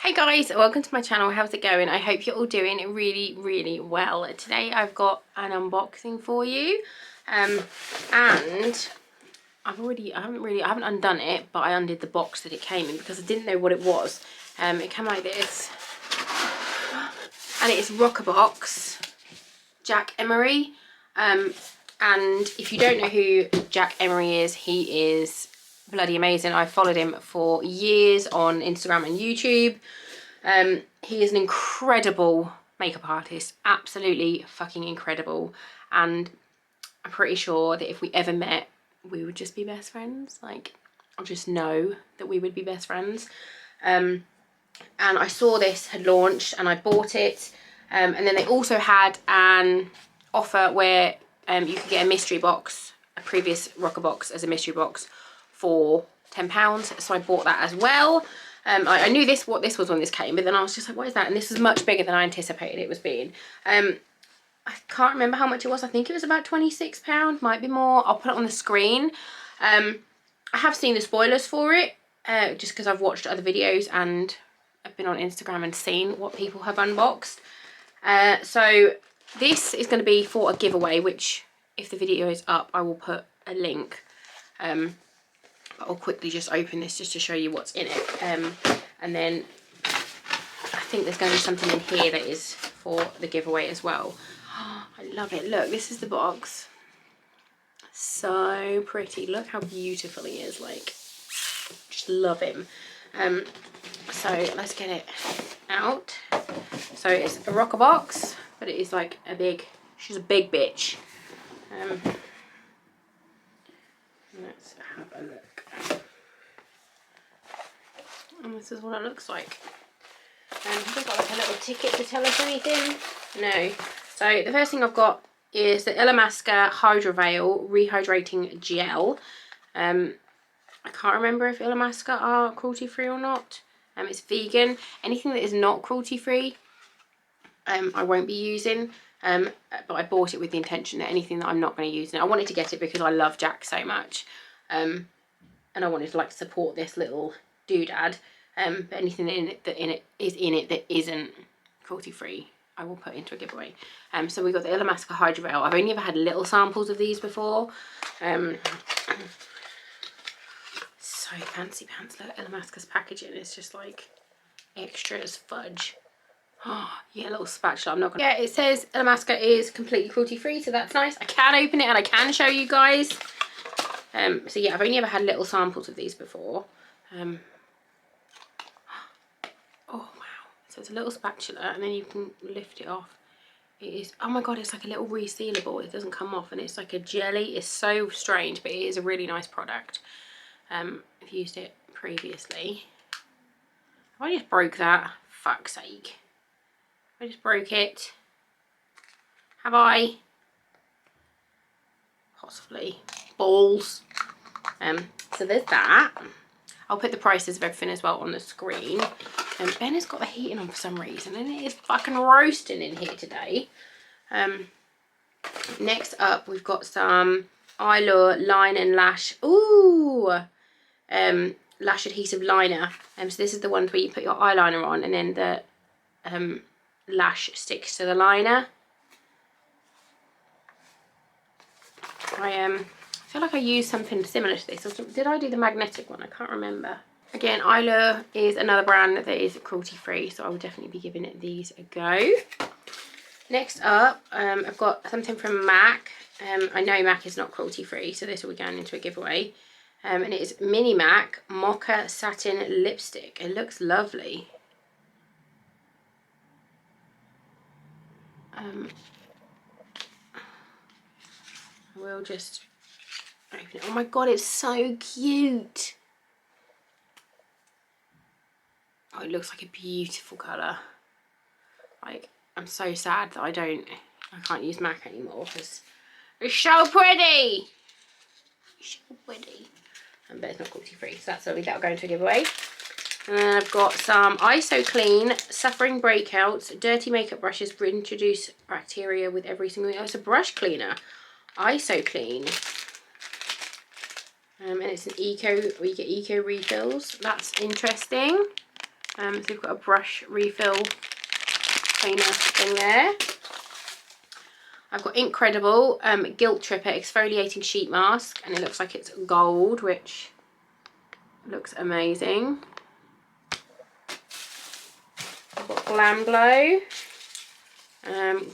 Hi guys, welcome to my channel. How's it going? I hope you're all doing really well. Today I've got an unboxing for you, and I haven't undone it, but I undid the box that it came in because I didn't know what it was. It came like this, and it is Roccabox Jack Emory. And if you don't know who Jack Emory is, he is bloody amazing. I followed him for years on Instagram and YouTube. He is an incredible makeup artist, absolutely fucking incredible, and I'm pretty sure that if we ever met we would just be best friends. Like, I just know that we would be best friends. And I saw this had launched and I bought it, and then they also had an offer where you could get a mystery box, a previous Roccabox as a mystery box for £10, so I bought that as well. I knew what this was when this came, but then I was just like, what is that? And this was much bigger than I anticipated it was being. I can't remember how much it was. I think it was about £26, might be more. I'll put it on the screen. I have seen the spoilers for it, just because I've watched other videos and I've been on Instagram and seen what people have unboxed. So this is going to be for a giveaway, which if the video is up, I will put a link. I'll quickly just open this just to show you what's in it. And then I think there's going to be something in here that is for the giveaway as well. Oh, I love it. Look, this is the box. So pretty. Look how beautiful he is. Like, just love him. So let's get it out. So it's a Roccabox, but it is like a big, she's a big bitch. Let's have a look. And this is what it looks like. Have I got like a little ticket to tell us anything? No. So the first thing I've got is the Illamasqua Hydra Veil Rehydrating Gel. I can't remember if Illamasqua are cruelty free or not. It's vegan. Anything that is not cruelty free, I won't be using. But I bought it with the intention that anything that I'm not going to use. Now, I wanted to get it because I love Jack so much, and I wanted to like support this little doodad. But anything in it that isn't cruelty free, I will put into a giveaway. So we got the Illamasqua Hydra Veil. I've only ever had little samples of these before. So fancy pants. Look, Illamasqua's packaging is just like extra as fudge. Oh, yeah, little spatula. I'm not gonna. Yeah, it says Illamasqua is completely cruelty free, so that's nice. I can open it and I can show you guys. So yeah, I've only ever had little samples of these before. Oh wow! So it's a little spatula, and then you can lift it off. It is. Oh my god! It's like a little resealable. It doesn't come off, and it's like a jelly. It's so strange, but it is a really nice product. I've used it previously. I just broke that. Fuck's sake! I just broke it. Have I? Possibly. Balls. So there's that. I'll put the prices of everything as well on the screen. Ben has got the heating on for some reason, and it is fucking roasting in here today. Next up, we've got some Eyelure Line and Lash. Ooh! Lash Adhesive Liner. So this is the one where you put your eyeliner on, and then the lash sticks to the liner. I feel like I used something similar to this. Or did I do the magnetic one? I can't remember. Again, Eyelure is another brand that is cruelty free, so I will definitely be giving it these a go. Next up, I've got something from MAC. I know MAC is not cruelty free, so this will be going into a giveaway. And it is Mini MAC Mocha Satin Lipstick. It looks lovely. We'll just open it. Oh my god, it's so cute. Oh, it looks like a beautiful colour. Like, I'm so sad that I can't use MAC anymore because it's so pretty. It's so pretty. But it's not cruelty free, so that'll go into a giveaway. And then I've got some ISO Clean Suffering Breakouts Dirty Makeup Brushes to introduce bacteria with every single. Oh, it's a brush cleaner. ISO Clean. And it's an eco, where you get eco refills. That's interesting. So we've got a brush refill cleaner thing there. I've got Incredible Guilt Tripper Exfoliating Sheet Mask, and it looks like it's gold, which looks amazing. I've got Glam Glow.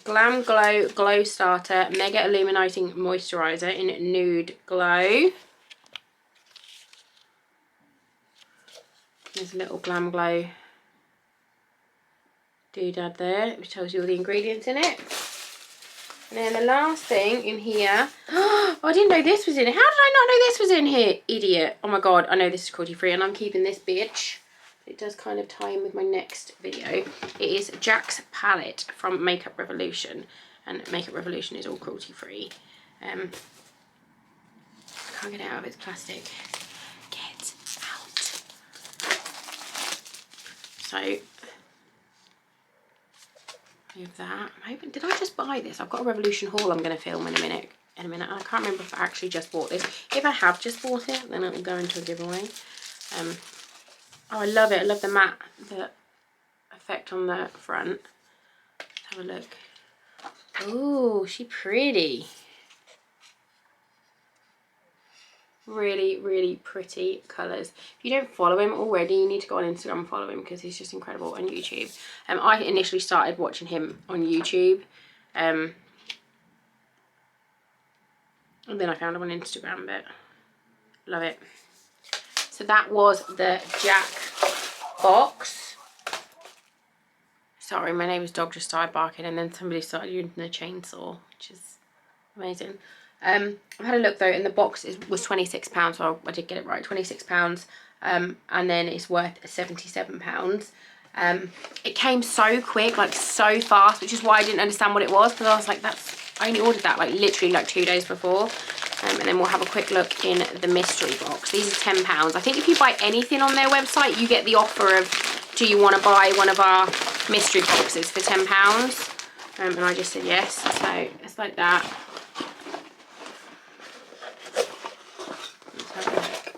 Glam Glow Glow Starter Mega Illuminating Moisturiser in Nude Glow. There's a little Glam Glow doodad there, which tells you all the ingredients in it. And then the last thing in here, oh, I didn't know this was in it. How did I not know this was in here? Idiot. Oh my god, I know this is cruelty free and I'm keeping this bitch. It does kind of tie in with my next video. It is Jack's palette from Makeup Revolution. And Makeup Revolution is all cruelty free. I can't get it out of its plastic. Get out. So, we have that. I'm hoping, did I just buy this? I've got a Revolution haul I'm going to film in a minute. I can't remember if I actually just bought this. If I have just bought it, then it will go into a giveaway. Oh, I love it. I love the matte, the effect on the front. Let's have a look. Oh, she's pretty. Really, really pretty colours. If you don't follow him already, you need to go on Instagram and follow him because he's just incredible on YouTube. I initially started watching him on YouTube. And then I found him on Instagram, but love it. So that was the Jack box. Sorry, my neighbour's dog just started barking and then somebody started using the chainsaw, which is amazing. I've had a look though, and the box was £26, so I did get it right, £26. And then it's worth £77. It came so quick, like so fast, which is why I didn't understand what it was, because I was like, I only ordered that like literally like 2 days before. And then we'll have a quick look in the mystery box. These are £10. I think if you buy anything on their website, you get the offer of, do you want to buy one of our mystery boxes for £10? And I just said yes, so it's like that. Let's have a look.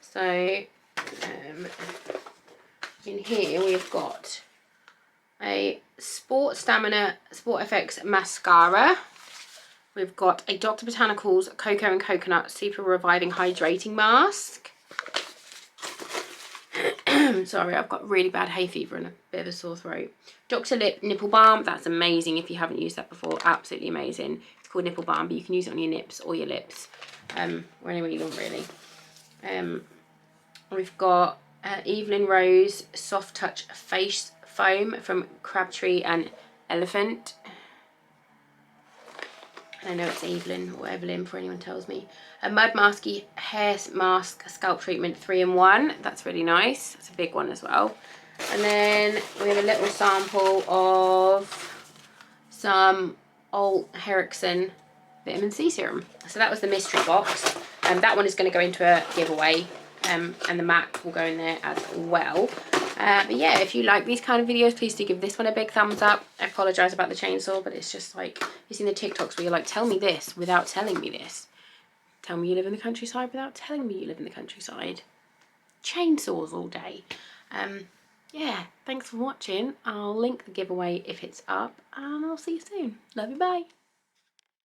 So, in here we've got a Sport Stamina Sport FX Mascara. We've got a Dr. Botanicals Cocoa and Coconut Super Reviving Hydrating Mask. Sorry, I've got really bad hay fever and a bit of a sore throat. Dr. Lip Nipple Balm. That's amazing if you haven't used that before. Absolutely amazing. It's called Nipple Balm, but you can use it on your nips or your lips. Or anywhere you want, really. We've got Evelyn Rose Soft Touch Face Foam from Crabtree and Elephant. I know it's Evelyn or Evelyn for anyone tells me. A Mud Masky Hair Mask Scalp Treatment 3-in-1. That's really nice. It's a big one as well. And then we have a little sample of some old Herrickson Vitamin C Serum. So that was the mystery box. That one is going to go into a giveaway. And the MAC will go in there as well. But yeah, if you like these kind of videos, please do give this one a big thumbs up. I apologise about the chainsaw, but it's just like, you've seen the TikToks where you're like, tell me this without telling me this. Tell me you live in the countryside without telling me you live in the countryside. Chainsaws all day. Yeah, thanks for watching. I'll link the giveaway if it's up, and I'll see you soon. Love you, bye.